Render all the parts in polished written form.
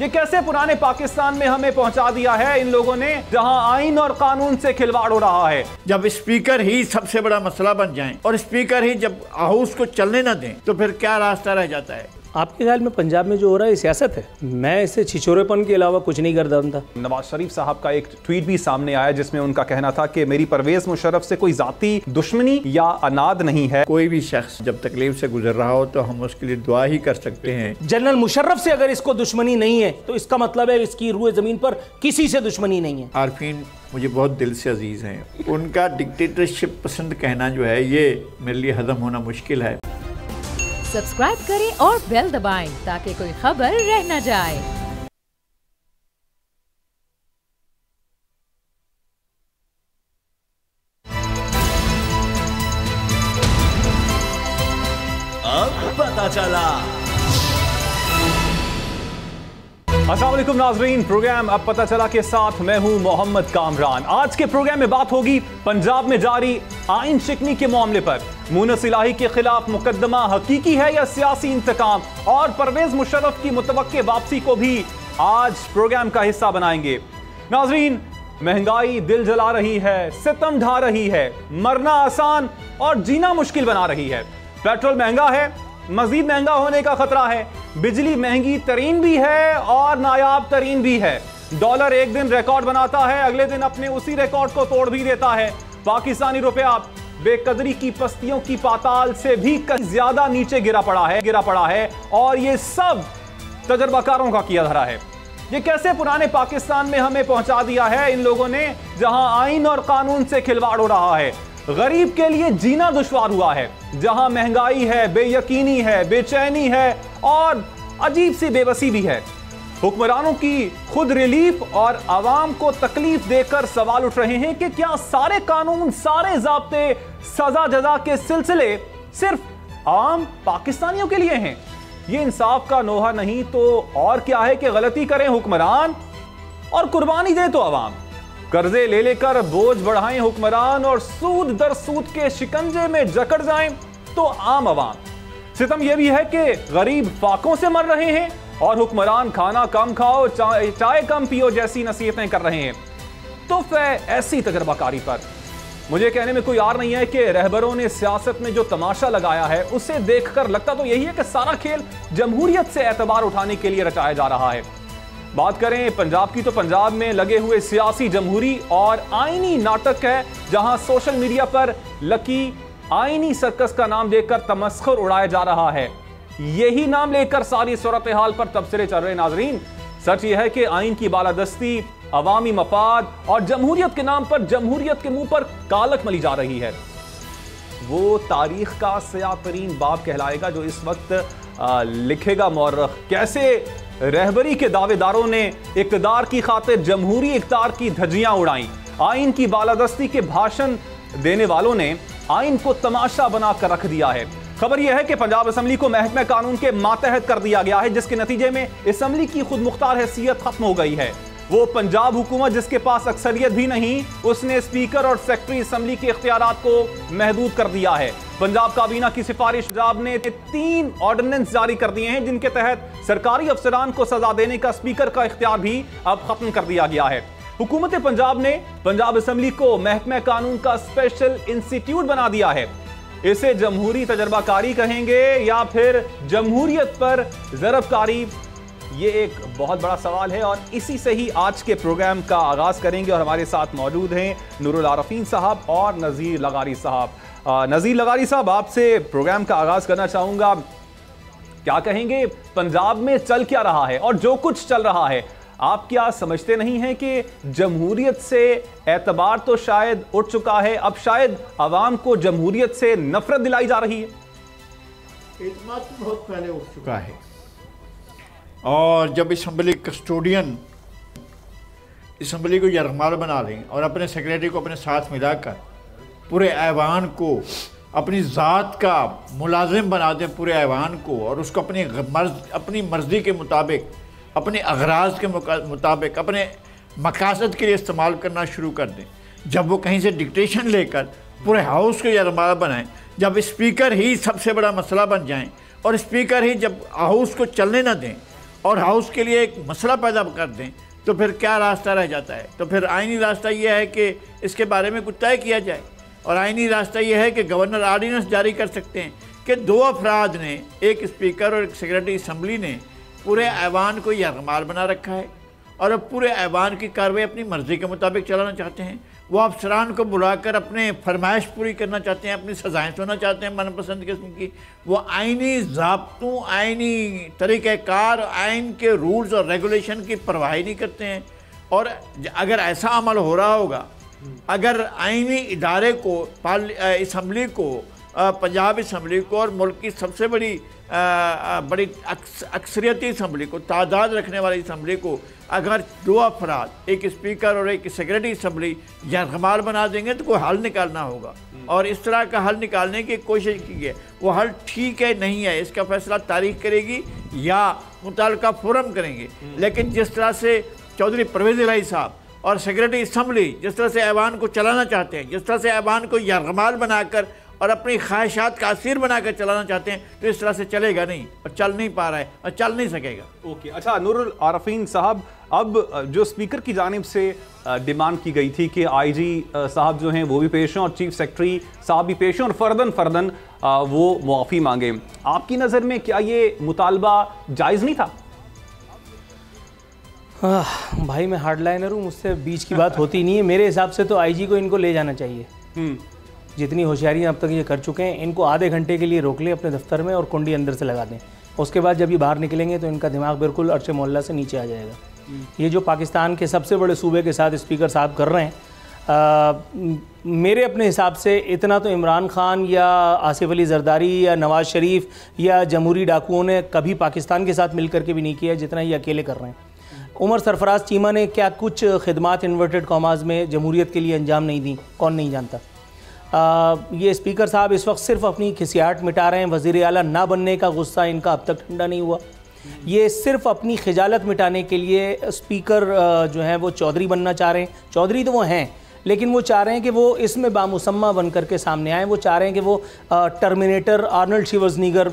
ये कैसे पुराने पाकिस्तान में हमें पहुंचा दिया है इन लोगों ने, जहां आइन और कानून से खिलवाड़ हो रहा है। जब स्पीकर ही सबसे बड़ा मसला बन जाएं और स्पीकर ही जब हाउस को चलने ना दें तो फिर क्या रास्ता रह जाता है? आपके ख्याल में पंजाब में जो हो रहा है सियासत है? मैं इससे छिछोरेपन के अलावा कुछ नहीं कर था। नवाज शरीफ साहब का एक ट्वीट भी सामने आया जिसमें उनका कहना था कि मेरी परवेज मुशर्रफ से कोई जाती दुश्मनी या अनाद नहीं है। कोई भी शख्स जब तकलीफ से गुजर रहा हो तो हम उसके लिए दुआ ही कर सकते हैं। जनरल मुशर्रफ से अगर इसको दुश्मनी नहीं है तो इसका मतलब है इसकी रूह जमीन पर किसी से दुश्मनी नहीं है। आरफीन मुझे बहुत दिल से अजीज हैं, उनका डिक्टेटरशिप पसंद कहना जो है ये मेरे लिए हजम होना मुश्किल है। सब्सक्राइब करें और बेल दबाएं ताकि कोई खबर रह न जाए। अब पता चला। अस्सलाम वालेकुम नाज़रीन, प्रोग्राम अब पता चला के साथ मैं हूं मोहम्मद कामरान। आज के प्रोग्राम में बात होगी पंजाब में जारी आइन शिकनी के मामले पर। मुनस इलाही के खिलाफ मुकदमा हकीकी है या सियासी इंतकाम, और परवेज मुशर्रफ की मुतवक्के वापसी को भी आज प्रोग्राम का हिस्सा बनाएंगे। नाज़रीन, महंगाई दिल जला रही है, सितम ढा रही है, मरना आसान और जीना मुश्किल बना रही है। पेट्रोल महंगा है, मजीद महंगा होने का खतरा है। बिजली महंगी तरीन भी है और नायाब तरीन भी है। डॉलर एक दिन रिकॉर्ड बनाता है, अगले दिन अपने उसी रिकॉर्ड को तोड़ भी देता है। पाकिस्तानी रुपया बेकदरी की पस्तियों की पाताल से भी कहीं ज्यादा नीचे गिरा पड़ा है और ये सब तजर्बाकारों का किया धरा है। ये कैसे पुराने पाकिस्तान में हमें पहुंचा दिया है इन लोगों ने, जहां आइन और कानून से खिलवाड़ हो रहा है। गरीब के लिए जीना दुश्वार हुआ है, जहां महंगाई है, बेयकीनी है, बेचैनी है और अजीब सी बेबसी भी है। हुक्मरानों की खुद रिलीफ और आवाम को तकलीफ देकर सवाल उठ रहे हैं कि क्या सारे कानून, सारे ज़ाब्ते, सजा जजा के सिलसिले सिर्फ आम पाकिस्तानियों के लिए हैं? ये इंसाफ का नोहा नहीं तो और क्या है कि गलती करें हुक्मरान और कुर्बानी दे तो आवाम। कर्जे ले लेकर बोझ बढ़ाएं हुक्मरान और सूद दर सूद के शिकंजे में जकड़ जाएं तो आम आवाम। सितम यह भी है कि गरीब फाकों से मर रहे हैं और हुक्मरान खाना कम खाओ, चाय कम पियो जैसी नसीहतें कर रहे हैं। तो ऐसी तजर्बाकारी पर मुझे कहने में कोई आर नहीं है कि रहबरों ने सियासत में जो तमाशा लगाया है उसे देखकर लगता तो यही है कि सारा खेल जमहूरियत से एतबार उठाने के लिए रचाया जा रहा है। बात करें पंजाब की तो पंजाब में लगे हुए सियासी जमहूरी और आईनी नाटक है, जहां सोशल मीडिया पर लकी आईनी सर्कस का नाम देकर तमस्खुर उड़ाया जा रहा है। यही नाम लेकर सारी सूरत हाल पर तबसरे चल रहे। नाजरीन, सच यह है कि आइन की बालादस्ती, अवामी मफाद और जमहूरियत के नाम पर जमहूरियत के मुंह पर कालक मली जा रही है। वो तारीख का सयाह तरीन बाब कहलाएगा जो इस वक्त लिखेगा मौरख। कैसे रहबरी के दावेदारों ने इक़्तिदार की खातिर जमहूरी इक़्तिदार की धज्जियां उड़ाई। आइन की बालादस्ती के भाषण देने वालों ने आइन को तमाशा बनाकर रख दिया है। खबर यह है कि पंजाब असम्बली को महकमे कानून के मातहत कर दिया गया है, जिसके नतीजे में असम्बली की खुद मुख्तार हैसियत खत्म हो गई है। वो पंजाब हुकूमत जिसके पास अक्सरियत भी नहीं, उसने स्पीकर और सेक्रेटरी असम्बली के इख्तियारात को महदूद कर दिया है। पंजाब काबीना की सिफारिश पंजाब ने 3 ऑर्डिनेंस जारी कर दिए हैं, जिनके तहत सरकारी अफसरान को सजा देने का स्पीकर का इख्तियार भी अब खत्म कर दिया गया है। हुकूमत पंजाब ने पंजाब असम्बली को महकमे कानून का स्पेशल इंस्टीट्यूट बना दिया है। इसे जमहूरी तजर्बाकारी कहेंगे या फिर जमहूरियत पर ज़रबकारी, ये एक बहुत बड़ा सवाल है और इसी से ही आज के प्रोग्राम का आगाज़ करेंगे। और हमारे साथ मौजूद हैं नूरुल आरफीन साहब और नज़ीर लगारी साहब। नज़ीर लगारी साहब, आपसे प्रोग्राम का आगाज़ करना चाहूँगा। क्या कहेंगे, पंजाब में चल क्या रहा है और जो कुछ चल रहा है, आप क्या समझते नहीं हैं कि जमहूरियत से एतबार तो शायद उठ चुका है, अब शायद आवाम को जमहूरियत से नफरत दिलाई जा रही है? एतमाद तो बहुत पहले उठ चुका है और जब असम्बली कस्टोडियन असम्बली को यरगमाल बना लें और अपने सेक्रेटरी को अपने साथ मिलाकर पूरे ऐवान को अपनी ज़ात का मुलाजिम बना दें, पूरे ऐवान को, और उसको अपनी मर्ज़ी के मुताबिक, अपने अगराज के मुताबिक, अपने मकासद के लिए इस्तेमाल करना शुरू कर दें। जब वो कहीं से डिक्टेशन लेकर पूरे हाउस को यरगमाल बनाएं, जब स्पीकर ही सबसे बड़ा मसला बन जाएं और स्पीकर ही जब हाउस को चलने ना दें और हाउस के लिए एक मसला पैदा कर दें, तो फिर क्या रास्ता रह जाता है? तो फिर आइनी रास्ता ये है कि इसके बारे में कुछ तय किया जाए, और आइनी रास्ता ये है कि गवर्नर ऑर्डिनेंस जारी कर सकते हैं कि 2 अफराद ने, एक स्पीकर और एक सेक्रेटरी असम्बली ने, पूरे ऐवान को यरगमाल बना रखा है और अब पूरे ऐवान की कार्रवाई अपनी मर्ज़ी के मुताबिक चलाना चाहते हैं। वो अफसरान को बुलाकर अपने फरमाइश पूरी करना चाहते हैं, अपनी सज़ाएँ सुनना चाहते हैं मनपसंद किस्म की। वो आइनी ज़ाब्तों, आइनी तरीक़ाकार, आइन के रूल्स और रेगुलेशन की परवाह नहीं करते हैं। और अगर ऐसा अमल हो रहा होगा, अगर आइनी इदारे को, असम्बली को, पंजाब असम्बली को और मुल्क की सबसे बड़ी अक्सरियती असम्बली को, तादाद रखने वाली असम्बली को, अगर 2 अफराद, एक स्पीकर और एक सेक्रेटरी असम्बली यरगमाल बना देंगे तो कोई हल निकालना होगा। और इस तरह का हल निकालने की कोशिश की है। वो हल ठीक है नहीं है, इसका फैसला तारीख करेगी या मुताल्लिका फोरम करेंगे। लेकिन जिस तरह से चौधरी परवेज़ इलाही साहब और सेक्रेटरी असम्बली जिस तरह से ऐवान को चलाना चाहते हैं, जिस तरह से ऐवान को यरगमाल बनाकर और अपनी ख्वाहिशात का असीर बनाकर चलाना चाहते हैं, तो इस तरह से चलेगा नहीं, और चल नहीं पा रहा है और चल नहीं सकेगा। ओके, अच्छा नूरुल आरफीन साहब, अब जो स्पीकर की जानिब से डिमांड की गई थी कि आईजी साहब जो हैं वो भी पेश हों और चीफ सेक्रेटरी साहब भी पेश हों और फर्दन वो मुआफ़ी मांगे, आपकी नज़र में क्या ये मुतालबा जायज़ नहीं था? भाई मैं हार्डलाइनर हूँ, मुझसे बीच की बात होती नहीं है। मेरे हिसाब से तो आईजी को इनको ले जाना चाहिए। जितनी होशियारियाँ अब तक ये कर चुके हैं, इनको आधे घंटे के लिए रोक लें अपने दफ्तर में और कुंडी अंदर से लगा दें। उसके बाद जब ये बाहर निकलेंगे तो इनका दिमाग बिल्कुल अर्श मोहल्ला से नीचे आ जाएगा। ये जो पाकिस्तान के सबसे बड़े सूबे के साथ स्पीकर साहब कर रहे हैं, मेरे अपने हिसाब से इतना तो इमरान खान या आसिफ अली जरदारी या नवाज़ शरीफ या जमहूरी डाकुओं ने कभी पाकिस्तान के साथ मिल कर के भी नहीं किया जितना ये अकेले कर रहे हैं। उमर सरफराज चीमा ने क्या कुछ खिदमात इन्वर्टेड कॉमाज में जमहूरियत के लिए अंजाम नहीं दी, कौन नहीं जानता। ये स्पीकर साहब इस वक्त सिर्फ अपनी खिसियाट मिटा रहे हैं। वज़ीर आला ना बनने का गुस्सा इनका अब तक ठंडा नहीं हुआ। ये सिर्फ अपनी खिजालत मिटाने के लिए स्पीकर जो हैं वो चौधरी बनना चाह रहे हैं। चौधरी तो वो हैं, लेकिन वो चाह रहे हैं कि वो इसमें बामुसम्मा बन करके सामने आएँ। वो चाह रहे हैं कि वो टर्मिनेटर आर्नल्ड शिवार्ज़नेगर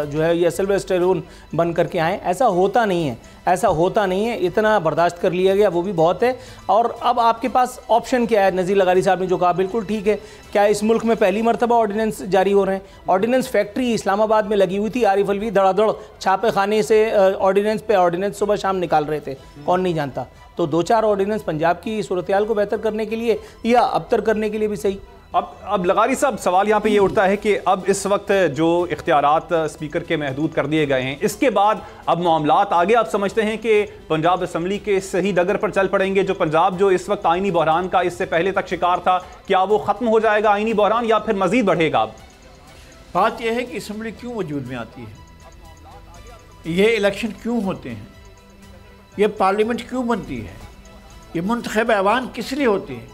जो है या सिल्वेस्टर स्टेलोन बन करके आएँ। ऐसा होता नहीं है, ऐसा होता नहीं है। इतना बर्दाश्त कर लिया गया, वो भी बहुत है। और अब आपके पास ऑप्शन क्या है? नज़ीर लगारी साहब ने जो कहा बिल्कुल ठीक है। क्या इस मुल्क में पहली मरतबा ऑर्डिनेंस जारी हो रहे हैं? ऑर्डिनेंस फैक्ट्री इस्लामाबाद में लगी हुई थी, आरिफ अलवी धड़ाधड़ छापे खाने से ऑर्डिनेंस पे ऑर्डिनेंस सुबह शाम निकाल रहे थे, कौन नहीं जानता। तो 2-4 ऑर्डिनेंस पंजाब की सूरत-ए-हाल को बेहतर करने के लिए या अबतर करने के लिए भी सही। अब लगारी साहब, सवाल यहाँ पे ये उठता है कि अब इस वक्त जो इख्तियारात स्पीकर के महदूद कर दिए गए हैं, इसके बाद अब मामलात आगे आप समझते हैं कि पंजाब असम्बली के सही डगर पर चल पड़ेंगे? जो पंजाब जो इस वक्त आइनी बहरान का इससे पहले तक शिकार था, क्या वो ख़त्म हो जाएगा आइनी बहरान या फिर मज़ीद बढ़ेगा? अब बात यह है कि असम्बली क्यों वजूद में आती है, ये इलेक्शन क्यों होते हैं, ये पार्लियामेंट क्यों बनती है, ये मुंतखब ऐवान किस लिए होती है?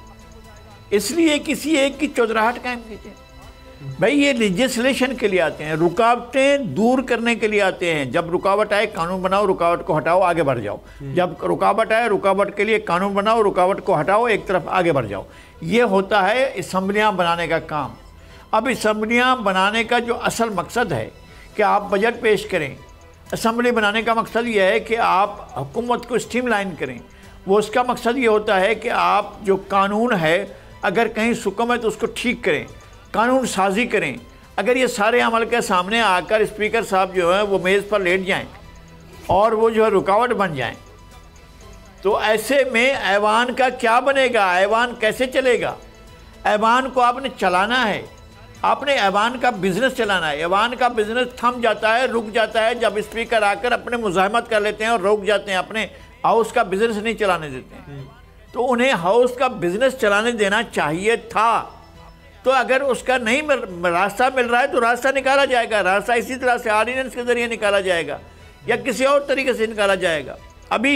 इसलिए किसी एक की चौधराहट कायम कीजिए। भाई ये लेजिस्लेशन के लिए आते हैं, रुकावटें दूर करने के लिए आते हैं। जब रुकावट आए कानून बनाओ, रुकावट को हटाओ, आगे बढ़ जाओ। जब रुकावट आए रुकावट के लिए कानून बनाओ, रुकावट को हटाओ, एक तरफ आगे बढ़ जाओ। ये होता है असम्बलियाँ बनाने का काम। अब असम्बलियाँ बनाने का जो असल मकसद है कि आप बजट पेश करें। असम्बली बनाने का मकसद ये है कि आप हुकूमत को स्ट्रीमलाइन करें। वो उसका मकसद ये होता है कि आप जो कानून है अगर कहीं सुकम है तो उसको ठीक करें, कानून साजी करें। अगर ये सारे अमल के सामने आकर स्पीकर साहब जो है वो मेज़ पर लेट जाएं और वो जो है रुकावट बन जाएं, तो ऐसे में ऐवान का क्या बनेगा? ऐवान कैसे चलेगा? ऐवान को आपने चलाना है, आपने ऐवान का बिज़नेस चलाना है। ऐवान का बिज़नेस थम जाता है, रुक जाता है जब स्पीकर आकर अपने मुज़ाहमत कर लेते हैं और रुक जाते हैं, अपने हाउस का बिज़नेस नहीं चलाने देते हैं। तो उन्हें हाउस का बिजनेस चलाने देना चाहिए था। तो अगर उसका नहीं रास्ता मिल रहा है तो रास्ता निकाला जाएगा। रास्ता इसी तरह से ऑर्डिनेंस के ज़रिए निकाला जाएगा या किसी और तरीके से निकाला जाएगा। अभी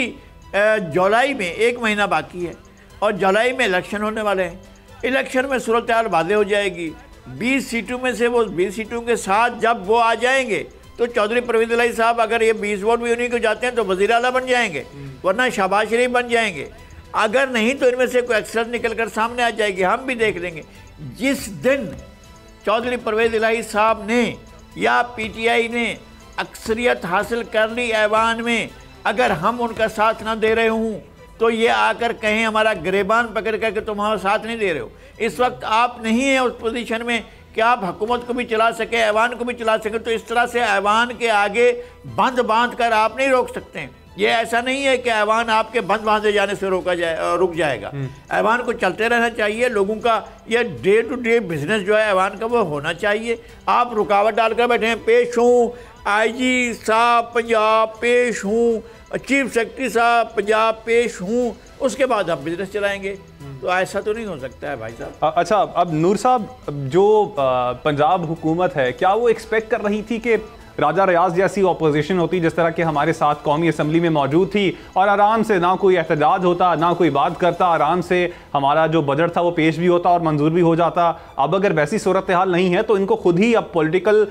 जुलाई में 1 महीना बाकी है और जुलाई में इलेक्शन होने वाले हैं। इलेक्शन में सूरत-ए-हाल वाज़ेह हो जाएगी। 20 सीटों में से वो 20 सीटों के साथ जब वो आ जाएंगे तो चौधरी परवेज़ इलाही साहब अगर ये 20 वोट भी उन्हीं को जाते हैं तो वज़ीर आला बन जाएंगे, वरना शहबाज शरीफ बन जाएंगे। अगर नहीं तो इनमें से कोई एक्सरत निकल कर सामने आ जाएगी, हम भी देख लेंगे। जिस दिन चौधरी परवेज़ इलाही साहब ने या पीटीआई ने अक्सरियत हासिल कर ली ऐवान में अगर हम उनका साथ ना दे रहे हूँ तो ये आकर कहें हमारा गिरेबान पकड़ कर के तुम हमारा साथ नहीं दे रहे हो। इस वक्त आप नहीं हैं उस पोजीशन में कि आप हुकूमत को भी चला सके, ऐवान को भी चला सके। तो इस तरह से ऐवान के आगे बंद बांध कर आप नहीं रोक सकते हैं। ये ऐसा नहीं है कि ऐवान आपके बंद बांधे जाने से रुक जाएगा। ऐवान को चलते रहना चाहिए। लोगों का ये डे टू डे बिजनेस जो है ऐवान का वो होना चाहिए। आप रुकावट डालकर बैठे हैं, पेश हूँ IG साहब पंजाब, पेश हूँ चीफ सेक्रेटरी साहब पंजाब, पेश हूँ, उसके बाद हम बिजनेस चलाएंगे। तो ऐसा तो नहीं हो सकता है भाई साहब। अच्छा, अब नूर साहब, जो पंजाब हुकूमत है, क्या वो एक्सपेक्ट कर रही थी कि राजा रियाज जैसी ऑपोजिशन होती जिस तरह के हमारे साथ कौमी असम्बली में मौजूद थी और आराम से ना कोई एहतजाज होता, ना कोई बात करता, आराम से हमारा जो बजट था वो पेश भी होता और मंजूर भी हो जाता। अब अगर वैसी सूरत हाल नहीं है तो इनको खुद ही अब पॉलिटिकल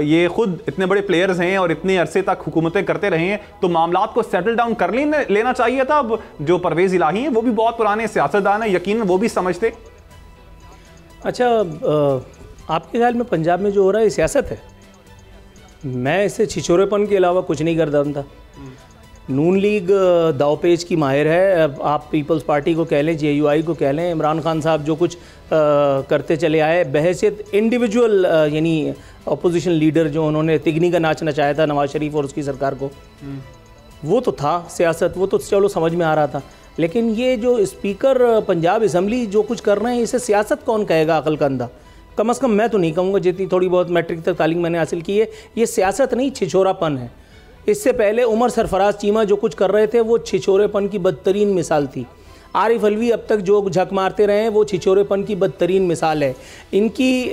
ये खुद इतने बड़े प्लेयर्स हैं और इतने अरसे तक हुकूमतें करते रहे हैं, तो मामलात को सेटल डाउन कर लेना चाहिए था। अब जो परवेज़ इलाही हैं वो भी बहुत पुराने सियासतदान हैं, यकीनन वो भी समझते। अच्छा, आपके ख्याल में पंजाब में जो हो रहा है ये सियासत है? मैं इससे छिछोरेपन के अलावा कुछ नहीं कर था। नून लीग दावपेच की माहिर है। आप पीपल्स पार्टी को कह लें, JUI को कह लें, इमरान खान साहब जो कुछ करते चले आए बहैसियत इंडिविजुअल, यानी अपोजिशन लीडर जो उन्होंने तिगनी का नाच नचाया था नवाज शरीफ और उसकी सरकार को, वो तो था सियासत, वो तो चलो समझ में आ रहा था। लेकिन ये जो स्पीकर पंजाब असम्बली जो कुछ कर रहे हैं इसे सियासत कौन कहेगा अकल का अंधा? कम से कम मैं तो नहीं कहूँगा, जितनी थोड़ी बहुत मैट्रिक तक तालीम मैंने हासिल की है, ये सियासत नहीं छिछोरापन है। इससे पहले उमर सरफराज चीमा जो कुछ कर रहे थे वो छिछोरेपन की बदतरीन मिसाल थी। आरिफ अलवी अब तक जो झक मारते रहे हैं वो छिछोरेपन की बदतरीन मिसाल है। इनकी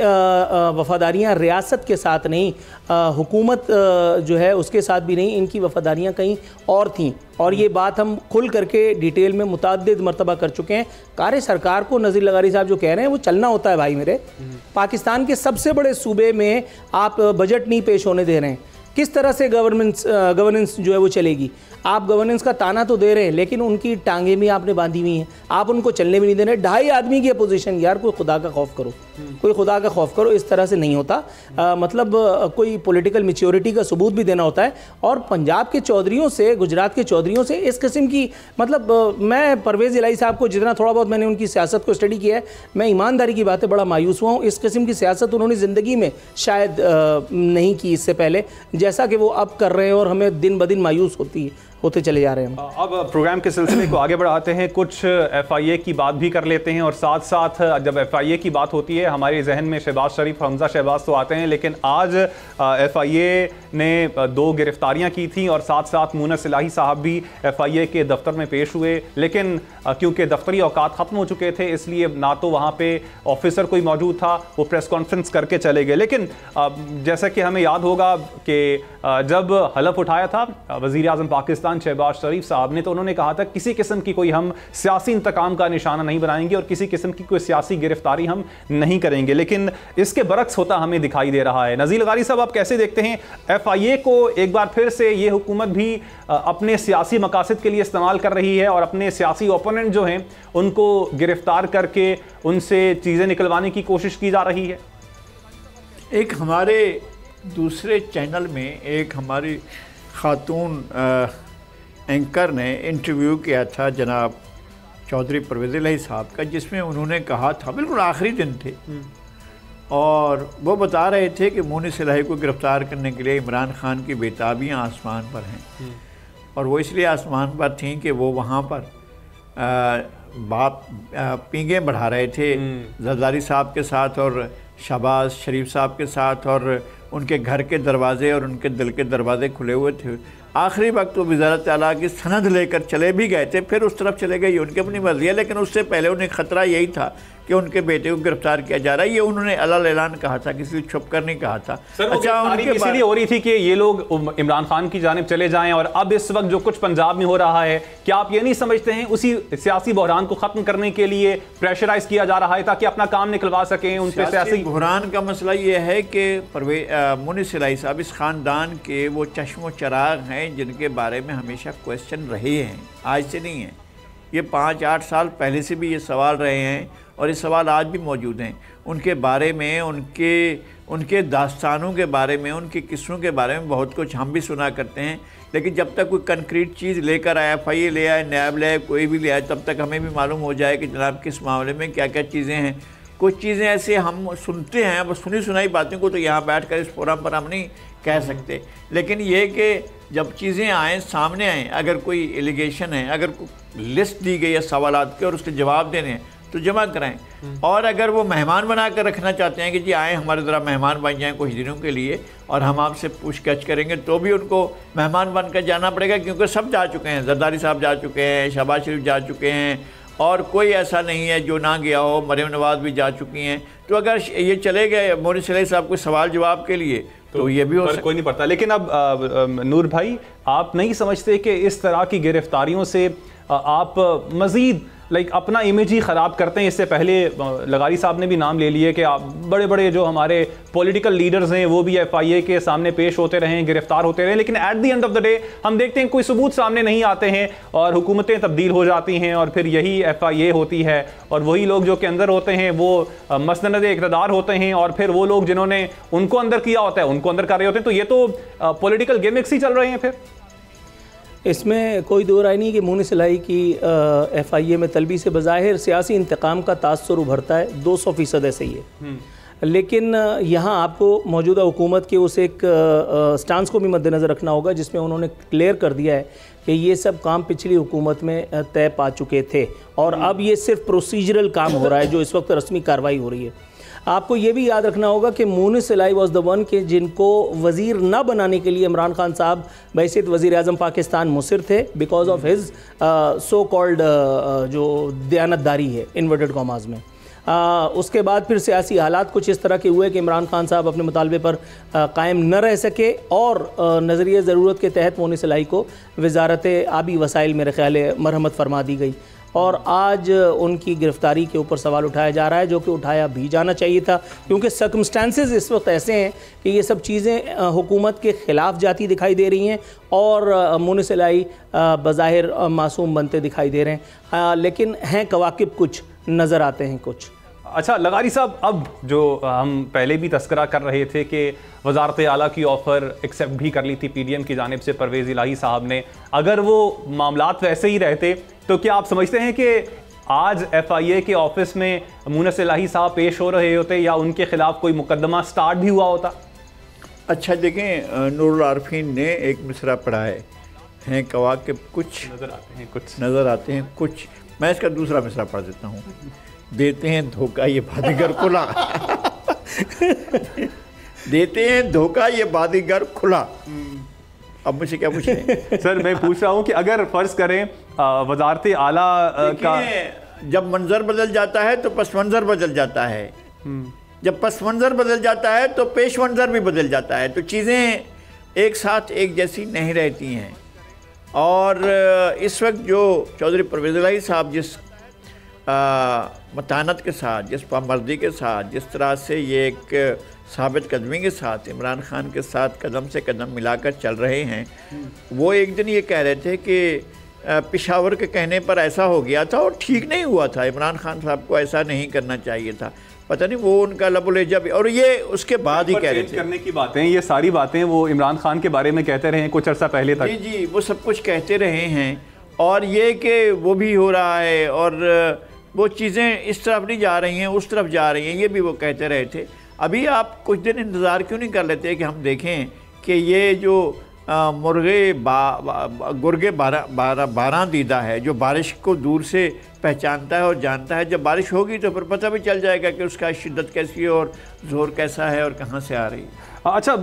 वफ़ादारियाँ रियासत के साथ नहीं, हुकूमत जो है उसके साथ भी नहीं, इनकी वफ़ादारियाँ कहीं और थीं। और ये बात हम खुल करके डिटेल में मुतअद्दिद मरतबा कर चुके हैं। कार्य सरकार को नज़ीर लगारी साहब जो कह रहे हैं वो चलना होता है भाई मेरे। पाकिस्तान के सबसे बड़े सूबे में आप बजट नहीं पेश होने दे रहे हैं, किस तरह से गवर्नेंस जो है वो चलेगी? आप गवर्नेंस का ताना तो दे रहे हैं लेकिन उनकी टांगें भी आपने बांधी हुई हैं, आप उनको चलने भी नहीं दे रहे। 2.5 आदमी की अपोजिशन, यार कोई खुदा का खौफ करो, कोई खुदा का खौफ करो। इस तरह से नहीं होता। मतलब कोई पॉलिटिकल मैच्योरिटी का सबूत भी देना होता है। और पंजाब के चौधरियों से, गुजरात के चौधरियों से इस किस्म की, मतलब मैं परवेज़ इलाही साहब को जितना थोड़ा बहुत मैंने उनकी सियासत को स्टडी किया है, मैं ईमानदारी की बात है बड़ा मायूस हुआ हूँ। इस किस्म की सियासत उन्होंने ज़िंदगी में शायद नहीं की इससे पहले, जैसा कि वो अब कर रहे हैं, और हमें दिन ब दिन मायूस होते चले जा रहे हैं। अब प्रोग्राम के सिलसिले को आगे बढ़ाते हैं, कुछ FIA की बात भी कर लेते हैं। और साथ साथ जब FIA की बात होती है हमारे जहन में शहबाज शरीफ, हमजा शहबाज तो आते हैं, लेकिन आज FIA ने 2 गिरफ्तारियां की थी और साथ साथ मुनस इलाही साहब भी FIA के दफ्तर में पेश हुए। लेकिन क्योंकि दफ्तरी औकात ख़त्म हो चुके थे इसलिए ना तो वहाँ पे ऑफिसर कोई मौजूद था, वो प्रेस कॉन्फ्रेंस करके चले गए। लेकिन जैसा कि हमें याद होगा कि जब हलफ उठाया था वज़ीर आज़म पाकिस्तान शहबाज शरीफ साहब ने, तो उन्होंने कहा था किसी किस्म की कोई हम सियासी इंतकाम का निशाना नहीं बनाएंगे और किसी किस्म की कोई सियासी गिरफ्तारी हम नहीं करेंगे। लेकिन इसके बरक्स होता हमें दिखाई दे रहा है। नज़ीर लगारी साहब, आप कैसे देखते हैं FIA को एक बार फिर से ये हुकूमत भी अपने सियासी मकासद के लिए इस्तेमाल कर रही है और अपने सियासी ओपोनेंट जो हैं उनको गिरफ्तार करके उनसे चीज़ें निकलवाने की कोशिश की जा रही है? एक हमारे दूसरे चैनल में एक हमारी खातून एंकर ने इंटरव्यू किया था जनाब चौधरी परवेज़ इलाही साहब का, जिसमें उन्होंने कहा था, बिल्कुल आखिरी दिन थे, और वो बता रहे थे कि मुनस इलाही को गिरफ़्तार करने के लिए इमरान खान की बेताबियाँ आसमान पर हैं। और वो इसलिए आसमान पर थीं कि वो वहाँ पर पींगें बढ़ा रहे थे जरदारी साहब के साथ और शहबाज शरीफ साहब के साथ, और उनके घर के दरवाज़े और उनके दिल के दरवाज़े खुले हुए थे। आखिरी वक्त वो वज़ारत आला की सनद लेकर चले भी गए थे, फिर उस तरफ चले गए, ये उनकी अपनी मर्ज़ी है। लेकिन उससे पहले उन्हें ख़तरा यही था कि उनके बेटे को गिरफ्तार किया जा रहा है। ये उन्होंने अलग ऐलान कहा था, किसी को छुप कर नहीं कहा था। अच्छा, उनकी इसीलिए हो रही थी कि ये लोग इमरान खान की जानिब चले जाएं। और अब इस वक्त जो कुछ पंजाब में हो रहा है, क्या आप ये नहीं समझते हैं उसी सियासी बहरान को ख़त्म करने के लिए प्रेशराइज किया जा रहा है ताकि अपना काम निकलवा सकें? उन पर सियासी बहरान का मसला ये है कि मुनस इलाही साहब इस ख़ानदान के वो चश्मो चराग हैं जिनके बारे में हमेशा क्वेश्चन रहे हैं, आज से नहीं है। ये 5-8 साल पहले से भी ये सवाल रहे हैं और ये सवाल आज भी मौजूद हैं। उनके बारे में, उनके दास्तानों के बारे में, उनके किस्सों के बारे में बहुत कुछ हम भी सुना करते हैं, लेकिन जब तक कोई कंक्रीट चीज़ लेकर आया, FIA ले आए, नैब ले आए, कोई भी ले आए, तब तक हमें भी मालूम हो जाए कि जनाब किस मामले में क्या क्या चीज़ें हैं। कुछ चीज़ें ऐसे हम सुनते हैं, बस सुनी सुनाई बातों को तो यहाँ बैठकर इस फोरम पर हम नहीं कह सकते, लेकिन ये कि जब चीज़ें आएँ, सामने आएँ, अगर कोई एलिगेशन है, अगर लिस्ट दी गई है सवालात के और उसके जवाब देने हैं तो जमा कराएं। और अगर वो मेहमान बना कर रखना चाहते हैं कि जी आए हमारे ज़रा मेहमान बन जाएं कुछ दिनों के लिए और हम आपसे पूछताछ करेंगे, तो भी उनको मेहमान बनकर जाना पड़ेगा, क्योंकि सब जा चुके हैं। जरदारी साहब जा चुके हैं, शहबाज शरीफ जा चुके हैं, और कोई ऐसा नहीं है जो ना गया हो। मरियम नवाज़ भी जा चुकी हैं। तो अगर ये चले गए मोहन सलाही साहब को सवाल जवाब के लिए तो ये भी हो सकता, कोई नहीं पड़ता। लेकिन अब नूर भाई, आप नहीं समझते कि इस तरह की गिरफ्तारियों से आप मज़ीद अपना इमेज ही ख़राब करते हैं? इससे पहले लगारी साहब ने भी नाम ले लिए कि आप बड़े बड़े जो हमारे पॉलिटिकल लीडर्स हैं वो भी FIA के सामने पेश होते रहे, गिरफ्तार होते रहे, लेकिन at the end of the day हम देखते हैं कोई सबूत सामने नहीं आते हैं और हुकूमतें तब्दील हो जाती हैं और फिर यही FIA होती है और वही लोग जो के अंदर होते हैं वो मसनद इक़्तिदार होते हैं और फिर वो लोग जिन्होंने उनको अंदर किया होता है उनको अंदर कर रहे होते हैं। तो ये तो पॉलिटिकल गिमिक्स ही चल रहे हैं। फिर इसमें कोई दो राय नहीं कि मोहन सलाही की FIA में तलबी से बज़ाहिर सियासी इंतकाम का तासुर उभरता है, 200% ऐसे ही है। लेकिन यहाँ आपको मौजूदा हुकूमत के उस एक स्टांस को भी मद्देनज़र रखना होगा जिसमें उन्होंने क्लियर कर दिया है कि ये सब काम पिछली हुकूमत में तय पा चुके थे और अब ये सिर्फ प्रोसीजरल काम हो रहा है जो इस वक्त रस्मी कार्रवाई हो रही है। आपको ये भी याद रखना होगा कि मोहन सलाही वॉज द वन के जिनको वज़ीर न बनाने के लिए इमरान खान साहब बहैसियत वज़ीर आज़म पाकिस्तान मुसिर थे, because of his so called जो दयानतदारी है इन्वर्टेड कॉमाज में। उसके बाद फिर सियासी हालात कुछ इस तरह के हुए कि इमरान खान साहब अपने मुतालबे पर कायम न रह सके और नज़रिए ज़रूरत के तहत मोहन सलाही को वज़ारत आबी वसाइल मेरे ख़्याल है मरहमत फरमा दी गई और आज उनकी गिरफ़्तारी के ऊपर सवाल उठाया जा रहा है, जो कि उठाया भी जाना चाहिए था, क्योंकि सर्कमस्टांसेस इस वक्त ऐसे हैं कि ये सब चीज़ें हुकूमत के ख़िलाफ़ जाती दिखाई दे रही हैं और मोहन सलाही बज़ाहिर मासूम बनते दिखाई दे रहे हैं, लेकिन हैं कवाकिब कुछ नज़र आते हैं कुछ। अच्छा लगारी साहब, अब जो हम पहले भी तस्करा कर रहे थे कि वज़ारत आला की ऑफ़र एक्सेप्ट भी कर ली थी PDM की जानिब से परवेज़ इलाही साहब ने, अगर वो मामलात वैसे ही रहते तो क्या आप समझते हैं कि आज FIA के ऑफिस में मोहन इलाही साहब पेश हो रहे होते या उनके ख़िलाफ़ कोई मुकदमा स्टार्ट भी हुआ होता? अच्छा देखें, नूरुल आरफीन ने एक मिसरा पढ़ा है कवाकिब कुछ नज़र आते हैं कुछ। मैं इसका दूसरा मिसरा पढ़ देता हूँ। देते हैं धोखा ये बादीगर खुला देते हैं धोखा ये बादीगर खुला। अब मुझे क्या पूछें? सर मैं पूछ रहा हूँ कि अगर फ़र्ज़ करें वज़ारत आला का जब मंज़र बदल जाता है तो पस मंज़र बदल जाता है, जब पस मंज़र बदल जाता है तो पेश मंज़र भी बदल जाता है, तो चीज़ें एक साथ एक जैसी नहीं रहती हैं। और इस वक्त जो चौधरी परवेज़ इलाही साहब जिस मतानत के साथ, जिस पामर्दी के साथ, जिस तरह से ये एक साबित कदमी के साथ इमरान खान के साथ कदम से कदम मिलाकर चल रहे हैं, वो एक दिन ये कह रहे थे कि पेशावर के कहने पर ऐसा हो गया था और ठीक नहीं हुआ था, इमरान खान साहब को ऐसा नहीं करना चाहिए था। पता नहीं वो उनका लबुलेजा भी, और ये उसके बाद ही कह रहे थे करने की बातें, ये सारी बातें वो इमरान खान के बारे में कहते रहे हैं कुछ अर्सा पहले तक। जी जी, वो सब कुछ कहते रहे हैं और ये कि वो भी हो रहा है और वो चीज़ें इस तरफ नहीं जा रही हैं, उस तरफ जा रही हैं, ये भी वो कहते रहे थे। अभी आप कुछ दिन इंतज़ार क्यों नहीं कर लेते कि हम देखें कि ये जो गुर्गे बारह दीदा है, जो बारिश को दूर से पहचानता है और जानता है, जब बारिश होगी तो फिर पता भी चल जाएगा कि उसका शिद्दत कैसी है और ज़ोर कैसा है और कहाँ से आ रही है। अच्छा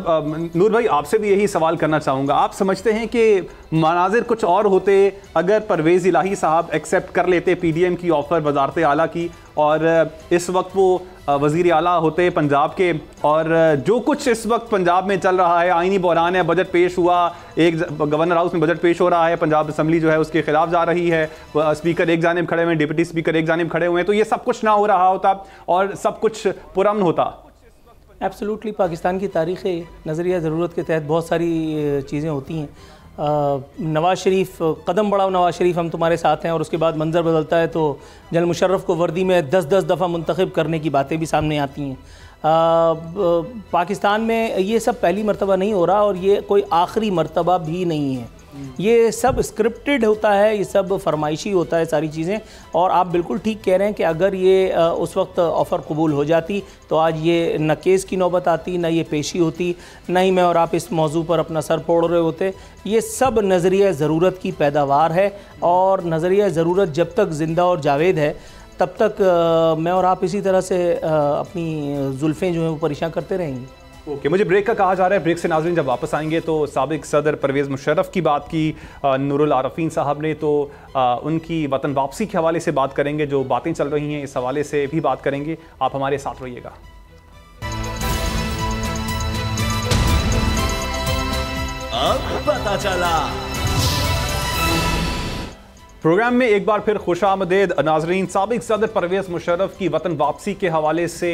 नूर भाई, आपसे भी यही सवाल करना चाहूँगा, आप समझते हैं कि मनाजिर कुछ और होते अगर परवेज़ इलाही साहब एक्सेप्ट कर लेते PDM की ऑफ़र वज़ारत आला की और इस वक्त वो वज़ीर आला होते पंजाब के, और जो कुछ इस वक्त पंजाब में चल रहा है, आईनी बहरान है, बजट पेश हुआ, एक गवर्नर हाउस में बजट पेश हो रहा है, पंजाब असम्बली जो है उसके खिलाफ जा रही है, स्पीकर एक जानिब खड़े हुए हैं, डिप्टी स्पीकर एक जानिब खड़े हुए हैं, तो ये सब कुछ ना हो रहा होता और सब कुछ पुरअमन होता। एब्सोल्युटली पाकिस्तान की तारीख़ नज़रिया ज़रूरत के तहत बहुत सारी चीज़ें होती हैं। नवाज़ शरीफ कदम बढ़ाओ नवाज़ शरीफ हम तुम्हारे साथ हैं, और उसके बाद मंजर बदलता है तो जनरल मुशर्रफ को वर्दी में 10-10 दफ़ा मुंतखब करने की बातें भी सामने आती हैं। पाकिस्तान में ये सब पहली मरतबा नहीं हो रहा और ये कोई आखिरी मरतबा भी नहीं है। ये सब स्क्रिप्टेड होता है, ये सब फरमाइशी होता है सारी चीज़ें। और आप बिल्कुल ठीक कह रहे हैं कि अगर ये उस वक्त ऑफ़र कबूल हो जाती तो आज ये न केस की नौबत आती, न ये पेशी होती, न ही मैं और आप इस मौजू पर अपना सर फोड़ रहे होते। ये सब नज़रिया ज़रूरत की पैदावार है, और नज़रिया ज़रूरत जब तक ज़िंदा और जावेद है तब तक मैं और आप इसी तरह से अपनी जुल्फ़ें जो हैं वो परेशान करते रहेंगे। ओके, मुझे ब्रेक का कहा जा रहा है। ब्रेक से नाज़रीन जब वापस आएंगे तो साबिक सदर परवेज़ मुशर्रफ की बात की नूरुल आरफीन साहब ने, तो उनकी वतन वापसी के हवाले से बात करेंगे, जो बातें चल रही हैं इस हवाले से भी बात करेंगे। आप हमारे साथ रहिएगा। अब पता चला। प्रोग्राम में एक बार फिर खुशामदीद नाजरीन। साबिक सदर परवेज़ मुशर्रफ की वतन वापसी के हवाले से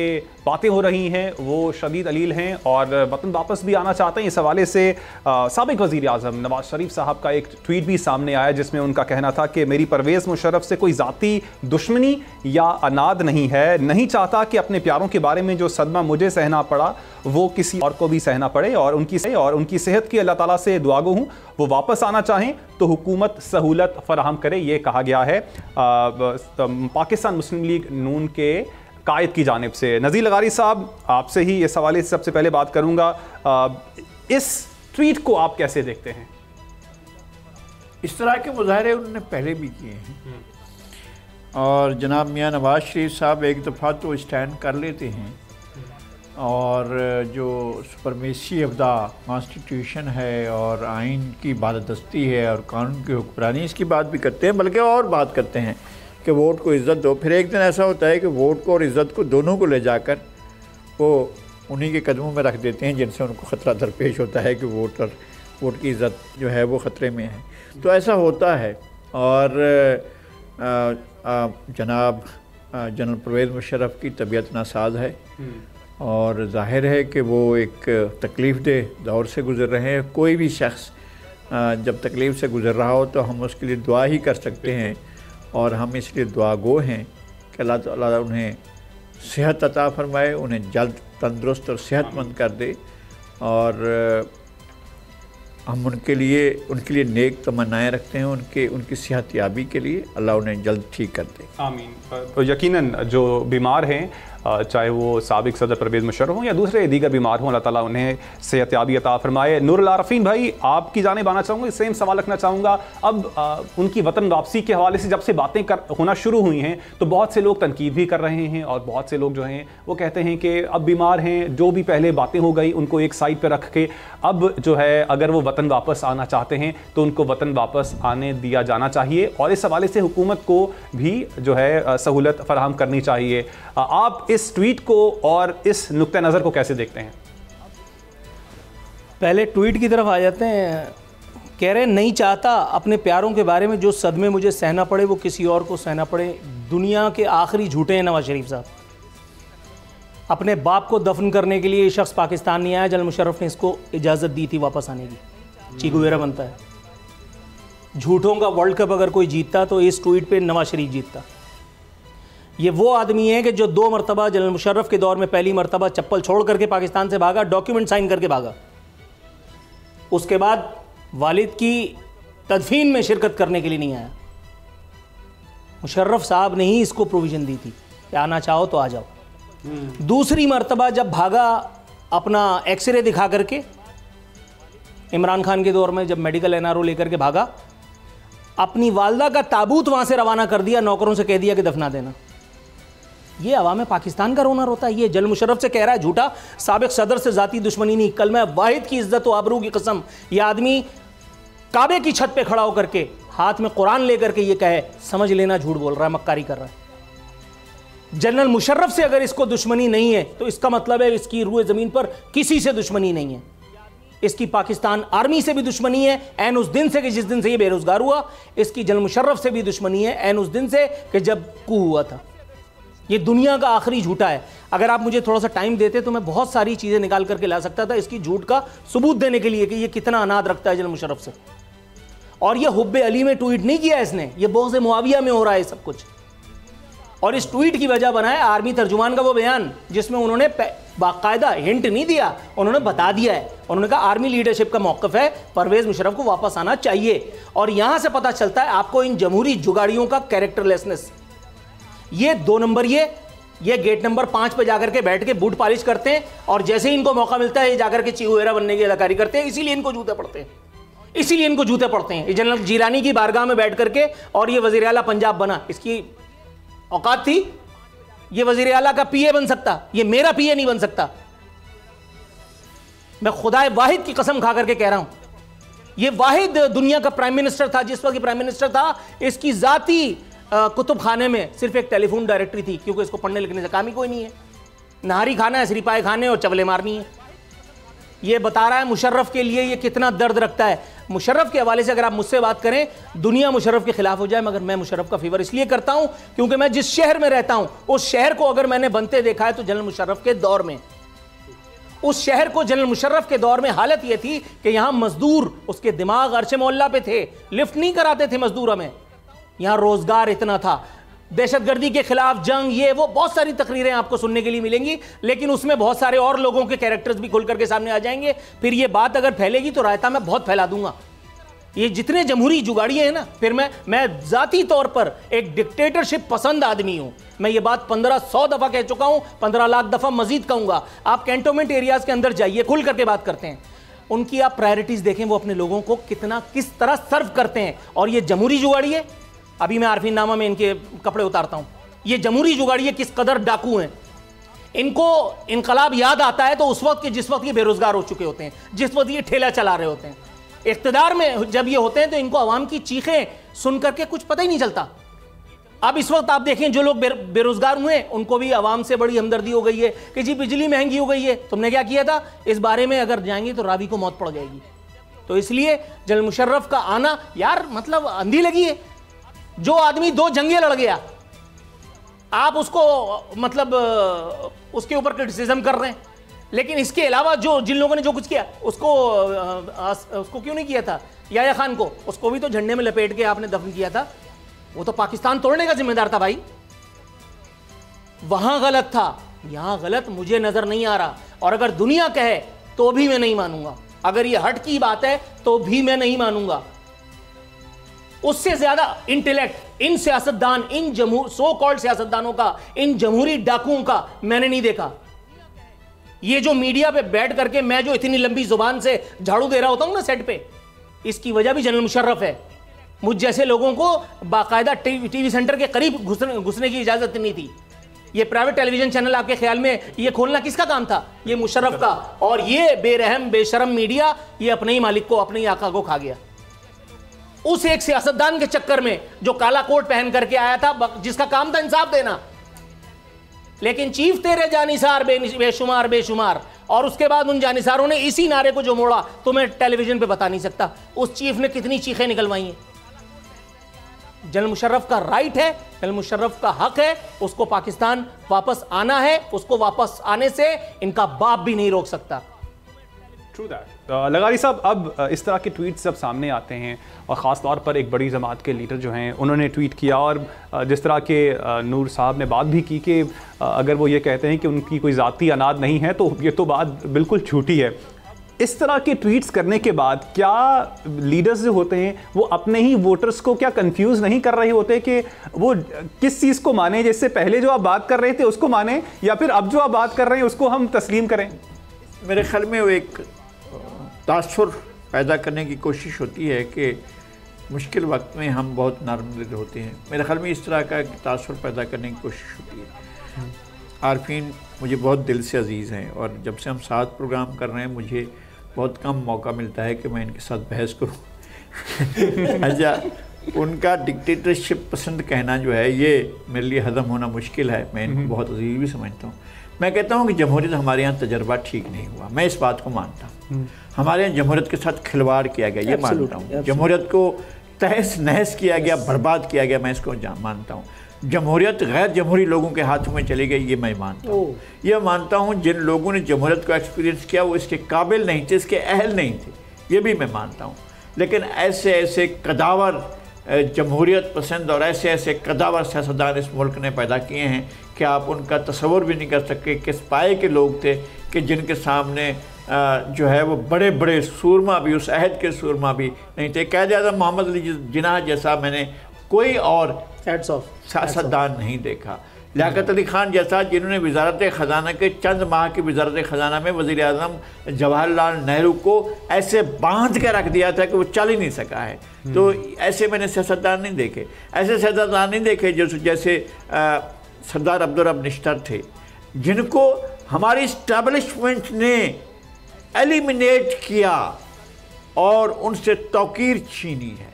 बातें हो रही हैं, वो शदीद अलील हैं और वतन वापस भी आना चाहते हैं। इस हवाले से साबिक वज़ीर आज़म नवाज़ शरीफ साहब का एक ट्वीट भी सामने आया जिसमें उनका कहना था कि मेरी परवेज़ मुशर्रफ से कोई ज़ाती दुश्मनी या अनाद नहीं है, नहीं चाहता कि अपने प्यारों के बारे में जो सदमा मुझे सहना पड़ा वो किसी और को भी सहना पड़े, और उनकी सेहत की अल्लाह ताला से दुआगो हूँ वो वापस आना चाहें तो हुकूमत सहूलत फराहम करे, ये कहा गया है पाकिस्तान मुस्लिम लीग नून के कायद की जानिब से। नज़ीर लगारी साहब, आपसे ही इस हवाले से सबसे पहले बात करूँगा, इस ट्वीट को आप कैसे देखते हैं? इस तरह के मुजाहरे उन्होंने पहले भी किए हैं, और जनाब मियाँ नवाज़ शरीफ साहब एक दफ़ा तो स्टैंड कर लेते हैं, और जो सुपरमेसी ऑफ द कॉन्स्टिट्यूशन है और आइन की बाददस्ती है और कानून की हुक्मरानी, इसकी बात भी करते हैं, बल्कि और बात करते हैं कि वोट को इज़्ज़त दो। फिर एक दिन ऐसा होता है कि वोट को और इज़्ज़त को दोनों को ले जाकर वो उन्हीं के कदमों में रख देते हैं जिनसे उनको ख़तरा दरपेश होता है कि वोट की इज़्ज़त जो है वो ख़तरे में है। तो ऐसा होता है, और जनाब जनरल परवेज़ मुशर्रफ की तबीयत नासाज है, और ज़ाहिर है कि वो एक तकलीफ़ दे दौर से गुज़र रहे हैं। कोई भी शख्स जब तकलीफ़ से गुज़र रहा हो तो हम उसके लिए दुआ ही कर सकते हैं, और हम इसलिए दुआ गो हैं कि अल्लाह ताला उन्हें सेहत अता फ़रमाए, उन्हें जल्द तंदुरुस्त और सेहतमंद कर दे, और हम उनके लिए नेक तमन्नाएँ रखते हैं उनकी सेहत याबी के लिए। अल्लाह उन्हें जल्द ठीक कर दे, आमीन। यकीनन जो बीमार हैं, चाहे वो साबिक सदर परवेज़ मुशर्रफ हों या दूसरे दीगर बीमार हों, अल्लाह ताला उन्हें सेहत याबी अता फरमाए। नूरुल आरफीन भाई, आपकी जानिब आना चाहूँगा, सेम सवाल रखना चाहूँगा। अब उनकी वतन वापसी के हवाले से जब से बातें होना शुरू हुई हैं तो बहुत से लोग तनकीद भी कर रहे हैं, और बहुत से लोग जो हैं वो कहते हैं कि अब बीमार हैं, जो भी पहले बातें हो गई उनको एक साइड पर रख के अब जो है अगर वो वतन वापस आना चाहते हैं तो उनको वतन वापस आने दिया जाना चाहिए, और इस हवाले से हुकूमत को भी जो है सहूलत फराहम करनी चाहिए। आप इस ट्वीट को और इस नुक्ते नज़र को कैसे देखते हैं? पहले ट्वीट की तरफ आ जाते हैं। कह रहे हैं नहीं चाहता अपने प्यारों के बारे में जो सदमे मुझे सहना पड़े वो किसी और को सहना पड़े। दुनिया के आखिरी झूठे हैं नवाज शरीफ साहब। अपने बाप को दफन करने के लिए ये शख्स पाकिस्तान नहीं आया, जनरल मुशर्रफ ने इसको इजाज़त दी थी वापस आने की। चीगुवेरा बनता है। झूठों का वर्ल्ड कप अगर कोई जीतता तो इस ट्वीट पे नवाज शरीफ जीतता। ये वो आदमी है कि जो 2 मरतबा जनरल मुशर्रफ के दौर में पहली मरतबा चप्पल छोड़ करके पाकिस्तान से भागा, डॉक्यूमेंट साइन करके भागा, उसके बाद वालिद की तदफीन में शिरकत करने के लिए नहीं आया। मुशर्रफ साहब ने ही इसको प्रोविज़न दी थी कि आना चाहो तो आ जाओ। दूसरी मरतबा जब भागा अपना एक्सरे दिखा करके, इमरान खान के दौर में जब मेडिकल एनआरओ लेकर के भागा, अपनी वालदा का ताबूत वहाँ से रवाना कर दिया, नौकरों से कह दिया कि दफना देना। ये अवाम पाकिस्तान का रोना रोता है। ये जनरल मुशर्रफ से कह रहा है झूठा, साबिक सदर से ज़ाती दुश्मनी नहीं, कलमा वाहिद की इज्जत व आबरू की कसम। यह आदमी काबे की छत पे खड़ा होकर के हाथ में कुरान लेकर के ये कहे, समझ लेना झूठ बोल रहा है, मक्कारी कर रहा है। जनरल मुशर्रफ से अगर इसको दुश्मनी नहीं है तो इसका मतलब है इसकी रूए ज़मीन पर किसी से दुश्मनी नहीं है। इसकी पाकिस्तान आर्मी से भी दुश्मनी है ऐन उस दिन से कि जिस दिन से ये बेरोजगार हुआ। इसकी जनरल मुशर्रफ से भी दुश्मनी है ऐन उस दिन से कि जब कू हुआ था। ये दुनिया का आखिरी झूठा है। अगर आप मुझे थोड़ा सा टाइम देते तो मैं बहुत सारी चीज़ें निकाल करके ला सकता था इसकी झूठ का सबूत देने के लिए कि ये कितना अनाद रखता है जनरल मुशर्रफ से। और ये हुब्बे अली में ट्वीट नहीं किया इसने, ये बोझ मुआविया में हो रहा है सब कुछ। और इस ट्वीट की वजह बनाया आर्मी तर्जुमान का वो बयान जिसमें उन्होंने बाकायदा हिंट नहीं दिया, उन्होंने बता दिया है। उन्होंने कहा आर्मी लीडरशिप का मौक़िफ़ है, परवेज़ मुशर्रफ को वापस आना चाहिए। और यहां से पता चलता है आपको इन जमहूरी जुगाड़ियों का कैरेक्टरलेसनेस। ये 2 नंबर, ये गेट नंबर 5 पे जाकर के बैठ के बूट पॉलिश करते हैं, और जैसे ही इनको मौका मिलता है ये जाकर के चिहुएरा बनने की अदाकारी करते हैं। इसीलिए इनको जूते पड़ते हैं, इसीलिए इनको जूते पड़ते हैं। जनरल जीलानी की बारगाह में बैठ करके और ये वज़ीर आला पंजाब बना, इसकी औकात थी? ये वज़ीर आला का पीए बन सकता, ये मेरा पीए नहीं बन सकता। मैं खुदाए वाहिद की कसम खा करके कह रहा हूं, ये वाहिद दुनिया का प्राइम मिनिस्टर था जिस वक्त प्राइम मिनिस्टर था, इसकी जाती कुतुब खाने में सिर्फ एक टेलीफोन डायरेक्टरी थी, क्योंकि इसको पढ़ने लिखने से काम ही कोई नहीं है। नहारी खाना है, सिरिपाए खाने और चवले मारनी है। ये बता रहा है मुशर्रफ के लिए ये कितना दर्द रखता है। मुशर्रफ के हवाले से अगर आप मुझसे बात करें, दुनिया मुशर्रफ के खिलाफ हो जाए, मगर मैं मुशर्रफ का फेवर इसलिए करता हूं क्योंकि मैं जिस शहर में रहता हूं उस शहर को अगर मैंने बनते देखा है तो जनरल मुशर्रफ के दौर में। उस शहर को जनरल मुशर्रफ के दौर में हालत यह थी कि यहां मजदूर, उसके दिमाग अर्श मोहल्ला पे थे, लिफ्ट नहीं कराते थे मजदूर हमें, यहां रोजगार इतना था। दहशतगर्दी के खिलाफ जंग, ये वो बहुत सारी तकरीरें आपको सुनने के लिए मिलेंगी, लेकिन उसमें बहुत सारे और लोगों के कैरेक्टर्स भी खुल करके सामने आ जाएंगे। फिर ये बात अगर फैलेगी तो रायता मैं बहुत फैला दूंगा। ये जितने जमहूरी जुगाड़िए हैं ना, फिर मैं जाती तौर पर एक डिक्टेटरशिप पसंद आदमी हूं। मैं ये बात 1500 दफा कह चुका हूं, 15 लाख दफा मजीद कहूंगा। आप कैंटोनमेंट एरियाज के अंदर जाइए, खुल करके बात करते हैं, उनकी आप प्रायोरिटीज देखें, वो अपने लोगों को किस तरह सर्व करते हैं। और ये जमहूरी जुगाड़िए, अभी मैं आरफीन नामा में इनके कपड़े उतारता हूं, ये जमहूरी जुगाड़िए किस कदर डाकू हैं। इनको इनकलाब याद आता है तो उस वक्त के जिस वक्त ये बेरोजगार हो चुके होते हैं, जिस वक्त ये ठेला चला रहे होते हैं। इख्तिदार में जब ये होते हैं तो इनको अवाम की चीखें सुन करके कुछ पता ही नहीं चलता। अब इस वक्त आप देखें जो लोग बेरोजगार हुए उनको भी अवाम से बड़ी हमदर्दी हो गई है कि जी बिजली महंगी हो गई है, तुमने क्या किया था, इस बारे में अगर जाएंगे तो रावी को मौत पड़ जाएगी। तो इसलिए जनरल मुशर्रफ का आना, यार मतलब अंधी लगी है। जो आदमी 2 जंगें लड़ गया, आप उसको मतलब उसके ऊपर क्रिटिसिज्म कर रहे हैं, लेकिन इसके अलावा जिन लोगों ने जो कुछ किया उसको क्यों नहीं किया था? याया खान को, उसको भी तो झंडे में लपेट के आपने दफन किया था। वो तो पाकिस्तान तोड़ने का जिम्मेदार था भाई। वहां गलत था, यहां गलत मुझे नजर नहीं आ रहा। और अगर दुनिया कहे तो भी मैं नहीं मानूंगा, अगर ये हट की बात है तो भी मैं नहीं मानूंगा। उससे ज्यादा इंटेलेक्ट इन सियासतदान, इन सो कॉल्ड सियासतदानों का, इन जमहूरी डाकुओं का मैंने नहीं देखा। ये जो मीडिया पे बैठ करके मैं जो इतनी लंबी जुबान से झाड़ू दे रहा होता हूं ना सेट पे, इसकी वजह भी जनरल मुशर्रफ है। मुझ जैसे लोगों को बाकायदा टीवी सेंटर के करीब घुसने की इजाजत नहीं थी। ये प्राइवेट टेलीविजन चैनल आपके ख्याल में ये खोलना किसका काम था? ये मुशर्रफ का। और ये बेरहम बेशरम मीडिया ये अपने ही मालिक को, अपने ही आका को खा गया। उस एक सियासतदान के चक्कर में जो काला कोट पहन करके आया था, जिसका काम था इंसाफ देना, लेकिन चीफ तेरे जानिसार बेशुमार बेशुमार। और उसके बाद उन जानिसारों ने इसी नारे को जो मोड़ा तो मैं टेलीविजन पे बता नहीं सकता उस चीफ ने कितनी चीखें निकलवाई हैं। जनरल मुशर्रफ का राइट है, जनरल मुशर्रफ का हक है, उसको पाकिस्तान वापस आना है। उसको वापस आने से इनका बाप भी नहीं रोक सकता। True that. लगारी साहब, अब इस तरह के ट्वीट्स जब सामने आते हैं और ख़ास तौर पर एक बड़ी जमात के लीडर जो हैं उन्होंने ट्वीट किया, और जिस तरह के नूर साहब ने बात भी की कि अगर वो ये कहते हैं कि उनकी कोई ज़ाती अनाद नहीं है तो ये तो बात बिल्कुल झूठी है। इस तरह के ट्वीट्स करने के बाद क्या लीडर्स जो होते हैं वो अपने ही वोटर्स को क्या कंफ्यूज नहीं कर रहे होते कि वो किस चीज़ को माने? जैसे पहले जो आप बात कर रहे थे उसको माने, या फिर अब जो आप बात कर रहे हैं उसको हम तस्लीम करें? मेरे ख्याल में वो एक तासुर पैदा करने की कोशिश होती है कि मुश्किल वक्त में हम बहुत नरम दिल होते हैं। मेरे ख्याल में इस तरह का तासुर पैदा करने की कोशिश होती है। आरफीन मुझे बहुत दिल से अजीज़ हैं और जब से हम साथ प्रोग्राम कर रहे हैं मुझे बहुत कम मौका मिलता है कि मैं इनके साथ बहस करूं। अच्छा, उनका डिक्टेटरशिप पसंद कहना जो है ये मेरे लिए हज़म होना मुश्किल है। मैं इनको बहुत अजीज भी समझता हूँ। मैं कहता हूँ कि जमहूरियत हमारे यहाँ तजर्बा ठीक नहीं हुआ, मैं इस बात को मानता हूँ। हमारे यहाँ जमहूरियत के साथ खिलवाड़ किया गया, ये मानता हूँ। जमहूरियत को तहस नहस किया गया, बर्बाद किया गया, मैं इसको मानता हूँ। जमहूरियत गैर जमहूरी लोगों के हाथों में चली गई, ये मैं मानता हूँ। ये मानता हूँ जिन लोगों ने जमहूरियत को एक्सपीरियंस किया वो इसके काबिल नहीं थे, इसके अहल नहीं थे, ये भी मैं मानता हूँ। लेकिन ऐसे ऐसे कदावर जमहूरियत पसंद और ऐसे ऐसे कदावर सियासतदान इस मुल्क ने पैदा किए हैं कि आप उनका तस्वुर भी नहीं कर सकते किस पाए के लोग थे कि जिनके सामने जो है वो बड़े बड़े सूरमा भी, उस अहद के सूरमा भी नहीं थे। क़ायद आज़म मोहम्मद अली जिन्नाह जैसा मैंने कोई और सियासतदान नहीं देखा। लियाकत अली ख़ान जैसा जिन्होंने वज़ारत ख़ज़ाना के चंद माह की वज़ारत ख़ज़ाना में वज़ीर आज़म जवाहरलाल नेहरू को ऐसे बांध के रख दिया था कि वो चल ही नहीं सका है। तो ऐसे मैंने सियासतदान नहीं देखे। ऐसे सियासतदान नहीं देखे जैसे सरदार अब्दुल रब निश्तर थे, जिनको हमारी इस्टेब्लिशमेंट ने एलिमिनेट किया और उनसे तौकीर छीनी है।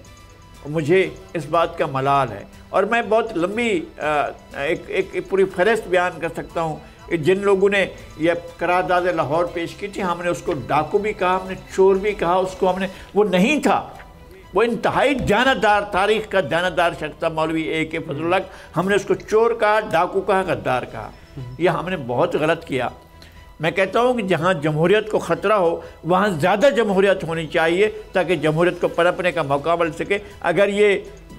मुझे इस बात का मलाल है और मैं बहुत लंबी एक पूरी फहरिस्त बयान कर सकता हूँ। जिन लोगों ने यह करारदाद लाहौर पेश की थी, हमने उसको डाकू भी कहा, हमने चोर भी कहा, उसको हमने, वो नहीं था, वो इंतहाई जानतदार, तारीख़ का जानतदार शख्स था मौलवी A.K. फजलुल्लाह। हमने उसको चोर कहा, डाकू कहा, गद्दार कहा। यह हमने बहुत गलत किया। मैं कहता हूँ कि जहाँ जमहूरियत को ख़तरा हो वहाँ ज़्यादा जमहूरियत होनी चाहिए ताकि जमहूरियत को पनपने का मौका मिल सके। अगर ये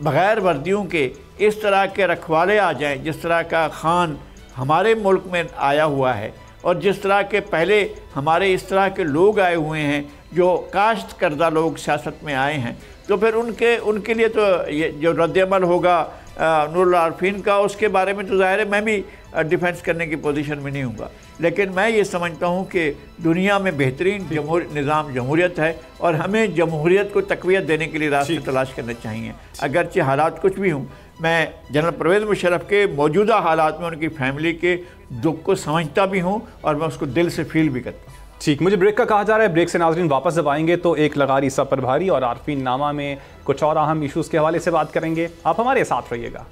बग़ैर वर्दियों के इस तरह के रखवाले आ जाएं, जिस तरह का ख़ान हमारे मुल्क में आया हुआ है और जिस तरह के पहले हमारे इस तरह के लोग आए हुए हैं जो काश्त करदा लोग सियासत में आए हैं, तो फिर उनके लिए तो ये जो रद्द-ए-अमल होगा नूरुल आरफीन का, उसके बारे में तो ज़ाहिर है मैं भी डिफेंस करने की पोजीशन में नहीं हूँगा। लेकिन मैं ये समझता हूँ कि दुनिया में बेहतरीन निज़ाम जमहूरियत है और हमें जमहूरियत को तक़वियत देने के लिए रास्ते तलाश करने चाहिए। अगरचे हालात कुछ भी हों, मैं जनरल परवेज़ मुशर्रफ के मौजूदा हालात में उनकी फैमिली के दुख को समझता भी हूँ और मैं उसको दिल से फील भी करता हूँ। ठीक, मुझे ब्रेक का कहा जा रहा है। ब्रेक से नाज़रीन वापस जब आएंगे तो एक लगारी सब पर भारी और आरफीन नामा में कुछ और अहम इशूज़ के हवाले से बात करेंगे। आप हमारे साथ रहिएगा।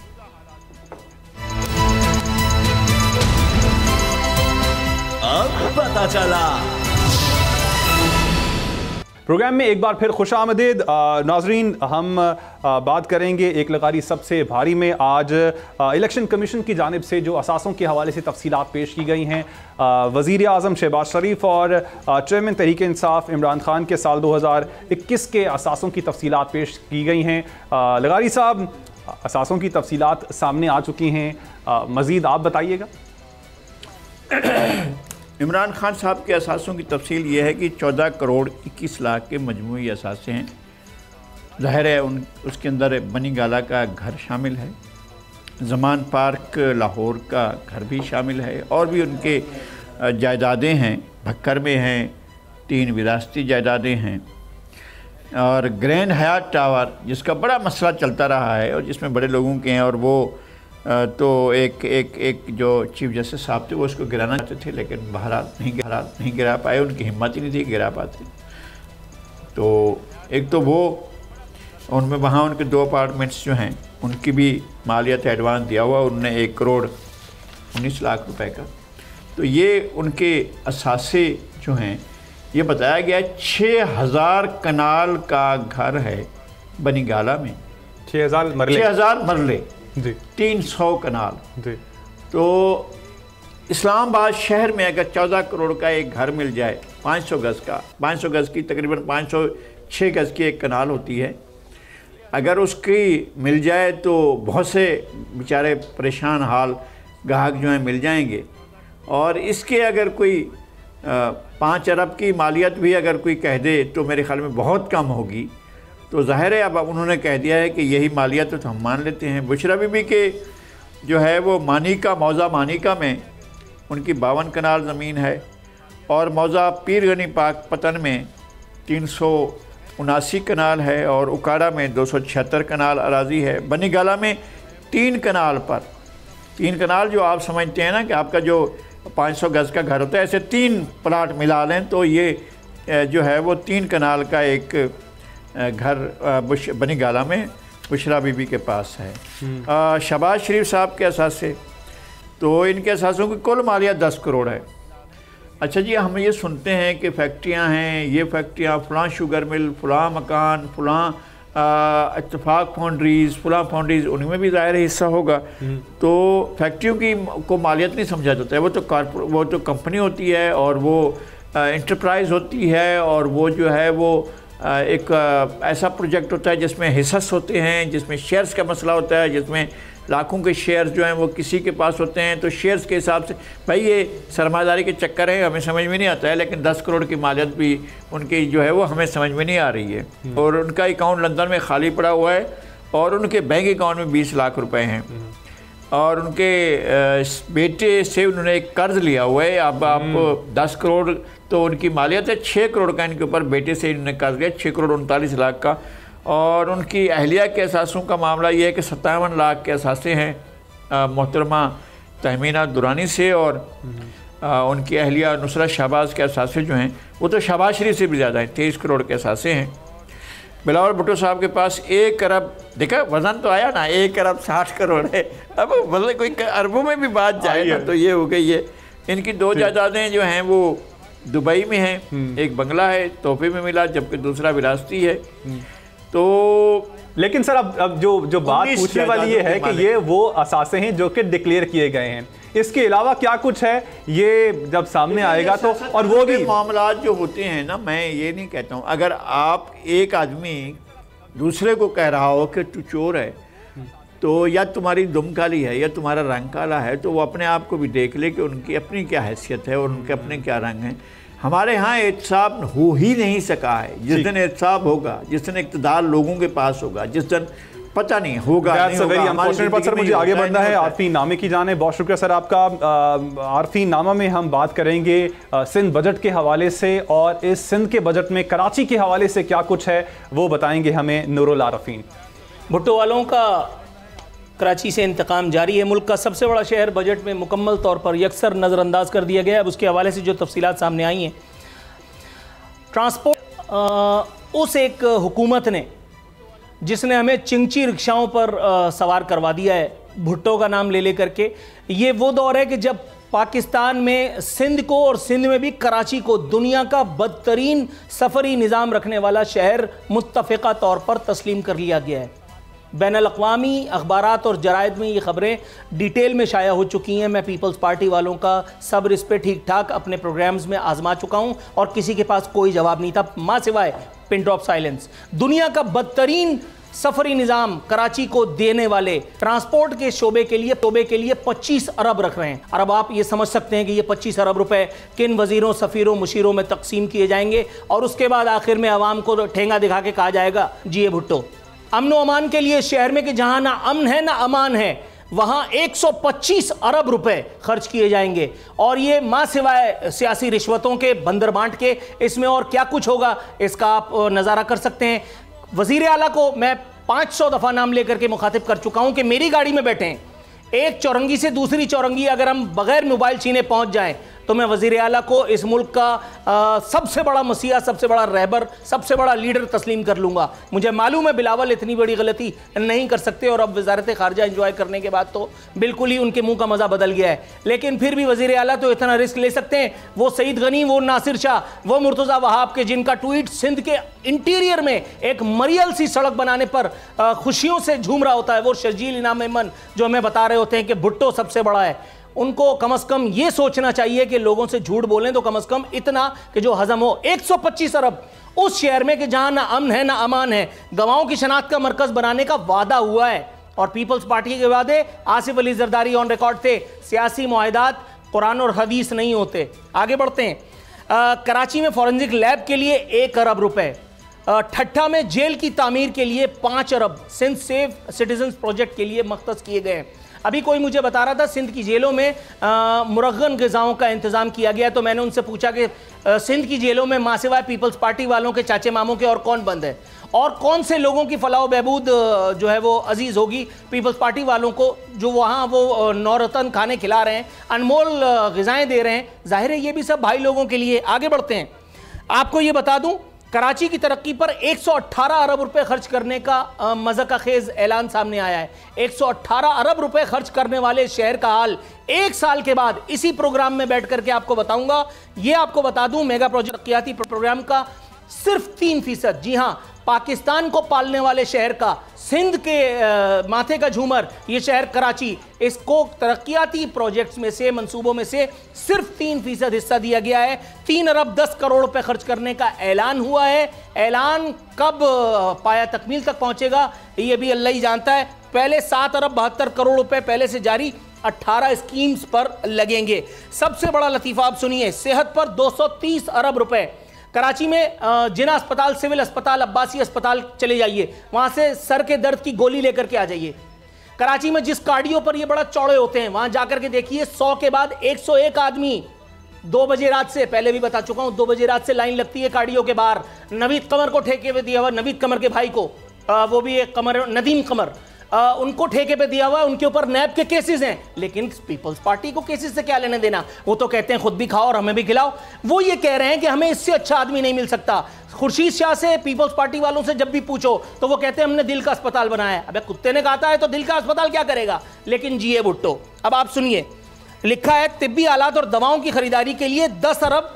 अब पता चला प्रोग्राम में एक बार फिर खुशामदीद। नाजरीन, हम बात करेंगे एक लगारी सबसे भारी में। आज इलेक्शन कमीशन की जानिब से जो असासों के हवाले से तफसीलात पेश की गई हैं, वज़ीर आज़म शहबाज शरीफ और चेयरमैन तहरीक इंसाफ इमरान खान के साल 2021 के असासों की तफसीलात पेश की गई हैं। लगारी साहब, असासों की तफसीलात सामने आ चुकी हैं, मज़ीद आप बताइएगा। इमरान खान साहब के असासों की तफसील ये है कि 14 करोड़ 21 लाख के मजमूई असासे हैं। ज़ाहिर है उसके अंदर बनी गाला का घर शामिल है, ज़मान पार्क लाहौर का घर भी शामिल है और भी उनके जायदादें हैं। भक्कर में हैं, 3 विरासती जायदादें हैं और ग्रैंड हयात टावर जिसका बड़ा मसला चलता रहा है और जिसमें बड़े लोगों के हैं, और वो तो एक जो चीफ जस्टिस साहब थे वो उसको गिराना चाहते थे, लेकिन बहरहाल नहीं गिरा पाए, उनकी हिम्मत ही नहीं थी गिरा पाते। तो एक तो वो उनमें वहाँ उनके 2 अपार्टमेंट्स जो हैं उनकी भी मालियत एडवांस दिया हुआ, उनने 1 करोड़ 19 लाख रुपए का। तो ये उनके असासे जो हैं, ये बताया गया 6000 कनाल का घर है बनी गाला में। 6000 मरले जी, 300 कनाल जी। तो इस्लामाबाद शहर में अगर 14 करोड़ का एक घर मिल जाए 500 गज़ का, 500 गज़ की तकरीबन 506 गज़ की एक कनाल होती है, अगर उसकी मिल जाए तो बहुत से बेचारे परेशान हाल ग्राहक जो हैं मिल जाएंगे। और इसके अगर कोई 5 अरब की मालियत भी अगर कोई कह दे तो मेरे ख्याल में बहुत कम होगी। तो ज़ाहिर है अब उन्होंने कह दिया है कि यही मालियत तो हम मान लेते हैं। बुशरा बीबी के जो है वो मानिका, मौज़ा मानिका में उनकी 52 कनाल ज़मीन है और मौज़ा पीर गनी पाक पतन में 379 कनाल है और उकाड़ा में 276 कनाल अराज़ी है। बनी गाला में 3 कनाल पर, 3 कनाल जो आप समझते हैं ना कि आपका जो 500 गज़ का घर होता है, ऐसे 3 प्लाट मिला लें तो ये जो है वो 3 कनाल का एक घर बनी गाला में बुशरा बीबी के पास है। शहबाज शरीफ साहब के असासे, तो इनके असासों की कुल मालियत 10 करोड़ है। अच्छा जी, हम ये सुनते हैं कि फैक्ट्रियां हैं, ये फैक्ट्रियां, फ़लाँ शुगर मिल, फ़लाँ मकान, फ़लाँ इत्तेफाक फाउंड्रीज़, फ़लाँ फाउंड्रीज़, उनमें भी ज़ाहिर हिस्सा होगा। तो फैक्ट्रियों की को मालियत नहीं समझा जाता है, वो तो कंपनी होती है और वो इंटरप्राइज़ होती है और वो जो है वो एक ऐसा प्रोजेक्ट होता है जिसमें हिस्स होते हैं, जिसमें शेयर्स का मसला होता है, जिसमें लाखों के शेयर्स जो हैं वो किसी के पास होते हैं। तो शेयर्स के हिसाब से भाई ये सरमादारी के चक्कर है, हमें समझ में नहीं आता है, लेकिन 10 करोड़ की मालियत भी उनकी जो है वो हमें समझ में नहीं आ रही है। और उनका अकाउंट लंदन में खाली पड़ा हुआ है और उनके बैंक अकाउंट में 20 लाख रुपए हैं और उनके बेटे से उन्होंने एक कर्ज लिया हुआ है। अब आप 10 करोड़ तो उनकी मालियत है, 6 करोड़ का इनके ऊपर बेटे से इन्होंने कर्ज लिया, 6 करोड़ 39 लाख का। और उनकी अहलिया के असासों का मामला ये है कि 57 लाख के असासे हैं मोहतरमा तहमीना दुरानी से, और उनकी अहलिया नुसरत शहबाज के असासे जो हैं वो तो शहबाज शरीफ से भी ज़्यादा हैं, 23 करोड़ के असासे हैं। बिलावल भुट्टो साहब के पास 1 अरब, देखा वजन तो आया ना, 1 अरब 60 करोड़ है। अब मतलब कोई अरबों में भी बात जाए ना तो ये हो गई है। इनकी 2 जायदादें जो हैं वो दुबई में हैं, एक बंगला है तोहफे में मिला, जबकि दूसरा विरासती है। तो लेकिन सर अब जो बात पूछने वाली ये है कि ये वो असासे हैं जो कि डिक्लेयर किए गए हैं, इसके अलावा क्या कुछ है ये जब सामने आएगा तो। और वो भी मामला जो होते हैं ना, मैं ये नहीं कहता हूँ, अगर आप एक आदमी दूसरे को कह रहा हो कि तू चोर है तो या तुम्हारी दुम काली है या तुम्हारा रंग काला है, तो वो अपने आप को भी देख ले कि उनकी अपनी क्या हैसियत है और उनके अपने क्या रंग हैं। हमारे यहाँ एहतसाब हो ही नहीं सका है। जिस दिन एहतसाब होगा, जिस दिन इक़्तिदार लोगों के पास होगा, जिस दिन पता नहीं होगा, नहीं होगा। सर मुझे आगे बढ़ना है आरफी नामे की जाने। बहुत शुक्रिया सर आपका। आरफी नामा में हम बात करेंगे सिंध बजट के हवाले से, और इस सिंध के बजट में कराची के हवाले से क्या कुछ है वो बताएंगे हमें नूरुल आरफीन। भुट्टो वालों का कराची से इंतकाम जारी है। मुल्क का सबसे बड़ा शहर बजट में मुकम्मल तौर पर यकसर नज़रअंदाज कर दिया गया। अब उसके हवाले से जो तफसीलात सामने आई हैं, ट्रांसपोर्ट उस एक हुकूमत ने जिसने हमें चिंची रिक्शाओं पर सवार करवा दिया है, भुट्टो का नाम ले ले करके। ये वो दौर है कि जब पाकिस्तान में सिंध को और सिंध में भी कराची को दुनिया का बदतरीन सफरी निज़ाम रखने वाला शहर मुत्तफ़िक़ा तौर पर तस्लीम कर लिया गया है। बैनुल-अक़वामी अखबारात और जराइद में ये खबरें डिटेल में शाया हो चुकी हैं। मैं पीपल्स पार्टी वालों का सब्र इस पर ठीक ठाक अपने प्रोग्राम्स में आजमा चुका हूँ और किसी के पास कोई जवाब नहीं था माँ सिवाय पिन ड्रॉप साइलेंस। दुनिया का बदतरीन सफरी निज़ाम कराची को देने वाले ट्रांसपोर्ट के शोबे के लिए 25 अरब रख रहे हैं। और अब आप ये समझ सकते हैं कि ये 25 अरब रुपए किन वजीरों, सफ़ीरों, मुशीरों में तकसीम किए जाएंगे और उसके बाद आखिर में आवाम को ठेंगा दिखा के कहा जाएगा जी ये भुट्टो। अमन व अमान के लिए शहर में कि जहां ना अमन है ना अमान है, वहां 125 अरब रुपए खर्च किए जाएंगे। और ये मां सिवाय सियासी रिश्वतों के, बंदर बांट के, इसमें और क्या कुछ होगा इसका आप नज़ारा कर सकते हैं। वज़ीर आला को मैं 500 दफ़ा नाम लेकर के मुखातिब कर चुका हूं कि मेरी गाड़ी में बैठें, एक चौरंगी से दूसरी चौरंगी अगर हम बगैर मोबाइल छीने पहुंच जाएं तो मैं वज़ीर आला को इस मुल्क का सबसे बड़ा मसीहा, सबसे बड़ा रहबर, सबसे बड़ा लीडर तस्लीम कर लूँगा। मुझे मालूम है बिलावल इतनी बड़ी गलती नहीं कर सकते और अब वज़ारत ख़ारजा एंजॉय करने के बाद तो बिल्कुल ही उनके मुंह का मज़ा बदल गया है, लेकिन फिर भी वज़ीर आला तो इतना रिस्क ले सकते हैं। वो सईद गनी, वो नासिर शाह, वो मुर्तज़ा वहाब के जिनका ट्वीट सिंध के इंटीरियर में एक मरियल सी सड़क बनाने पर खुशियों से झूम रहा होता है, वो शर्जील इनाम मन जो हमें बता रहे होते हैं कि भुट्टो सबसे बड़ा है। उनको कम से कम ये सोचना चाहिए कि लोगों से झूठ बोलें तो कम से कम इतना कि जो हजम हो। 125 अरब उस शहर में कि जहां ना अमन है ना अमान है, गवाहों की शनाख्त का मरकज बनाने का वादा हुआ है। और पीपल्स पार्टी के वादे आसिफ अली जरदारी ऑन रिकॉर्ड थे, सियासी मुआहदात कुरान और हदीस नहीं होते। आगे बढ़ते हैं। कराची में फॉरेंसिक लैब के लिए 1 अरब रुपए, ठट्ठा में जेल की तामीर के लिए 5 अरब सिंध सेव सिटीजन्स प्रोजेक्ट के लिए मख्तस किए गए। अभी कोई मुझे बता रहा था सिंध की जेलों में मुरगन ग़िज़ाओं का इंतज़ाम किया गया, तो मैंने उनसे पूछा कि सिंध की जेलों में माँ सिवाय पीपल्स पार्टी वालों के चाचे मामों के और कौन बंद है और कौन से लोगों की फलाह बहबूद जो है वो अजीज़ होगी पीपल्स पार्टी वालों को, जो वहाँ वो नौरतन खाने खिला रहे हैं, अनमोल ग़िज़ाएँ दे रहे हैं। ज़ाहिर है ये भी सब भाई लोगों के लिए। आगे बढ़ते हैं। आपको ये बता दूँ कराची की तरक्की पर 118 अरब रुपए खर्च करने का मज़ाक़ खेज़ ऐलान सामने आया है। 118 अरब रुपए खर्च करने वाले शहर का हाल 1 साल के बाद इसी प्रोग्राम में बैठ करके आपको बताऊंगा। ये आपको बता दूं मेगा प्रोजेक्ट तरक्याती प्रोग्राम का सिर्फ 3%, जी हाँ पाकिस्तान को पालने वाले शहर का, सिंध के माथे का झूमर ये शहर कराची, इसको तरक्याती प्रोजेक्ट्स में से, मंसूबों में से सिर्फ 3% हिस्सा दिया गया है। 3 अरब 10 करोड़ रुपए खर्च करने का ऐलान हुआ है। ऐलान कब पाया तकमील तक पहुंचेगा ये भी अल्लाह ही जानता है। पहले 7 अरब 72 करोड़ रुपए पहले से जारी 18 स्कीम्स पर लगेंगे। सबसे बड़ा लतीफा आप सुनिए, सेहत पर 230 अरब रुपए। कराची में जिना अस्पताल, सिविल अस्पताल, अब्बासी अस्पताल चले जाइए, वहां से सर के दर्द की गोली लेकर के आ जाइए। कराची में जिस कार्डियो पर ये बड़ा चौड़े होते हैं वहां जाकर के देखिए, 100 के बाद 101 आदमी 2 बजे रात से, पहले भी बता चुका हूं, 2 बजे रात से लाइन लगती है कार्डियो के बाहर। नवीद कमर को ठेके पे दिया हुआ, नवीद कमर के भाई को, वो भी एक कमर, नदीम कमर, उनको ठेके पे दिया हुआ है, उनके ऊपर नैब के केसेस हैं। लेकिन पीपल्स पार्टी को केसेस से क्या लेने देना, वो तो कहते हैं खुद भी खाओ और हमें भी खिलाओ। वो ये कह रहे हैं कि हमें इससे अच्छा आदमी नहीं मिल सकता। खुर्शीद शाह से, पीपल्स पार्टी वालों से जब भी पूछो तो वो कहते हैं हमने दिल का अस्पताल बनाया है। अबे कुत्ते ने कहा है तो दिल का अस्पताल क्या करेगा। लेकिन जिए भुट्टो। अब आप सुनिए, लिखा है तिब्बी आलात और दवाओं की खरीदारी के लिए 10 अरब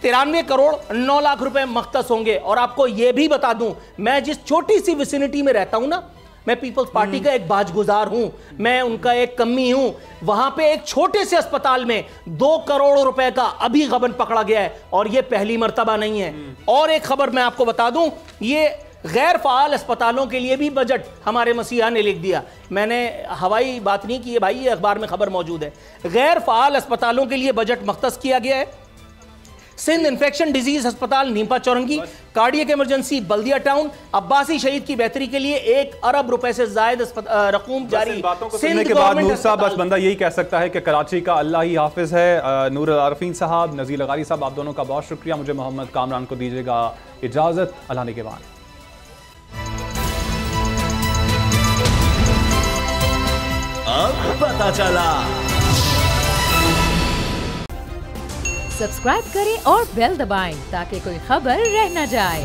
93 करोड़ 9 लाख रुपए मख्तस होंगे। और आपको यह भी बता दूं, मैं जिस छोटी सी विसिनिटी में रहता हूं ना, मैं पीपल्स पार्टी का एक बाजगुजार हूं, मैं उनका एक कमी हूं। वहां पे एक छोटे से अस्पताल में 2 करोड़ रुपए का अभी गबन पकड़ा गया है और यह पहली मर्तबा नहीं है। और एक खबर मैं आपको बता दूं, ये गैर फाल अस्पतालों के लिए भी बजट हमारे मसीहा ने लिख दिया। मैंने हवाई बात नहीं की है भाई, ये अखबार में खबर मौजूद है। गैर फाल अस्पतालों के लिए बजट मख्तस किया गया है। सिंध इन्फेक्शन डिजीज अस्पताल नीमपा चौरंगी, कार्डियक इमरजेंसी बल्दिया टाउन, अब्बासी शहीद की बेहतरी के लिए 1 अरब रुपए से ज्यादा रकूम जारी। बातों को सुनने के बाद नूर साहब, बस बंदा यही कह सकता है कि कराची का अल्लाह ही हाफिज है। नूर आरफीन साहब, नज़ीर लगारी साहब, आप दोनों का बहुत शुक्रिया। मुझे मोहम्मद कामरान को दीजिएगा इजाजत। अल्लाह निगहबान। अब पता चला। सब्सक्राइब करें और बेल दबाएं ताकि कोई खबर रह न जाए।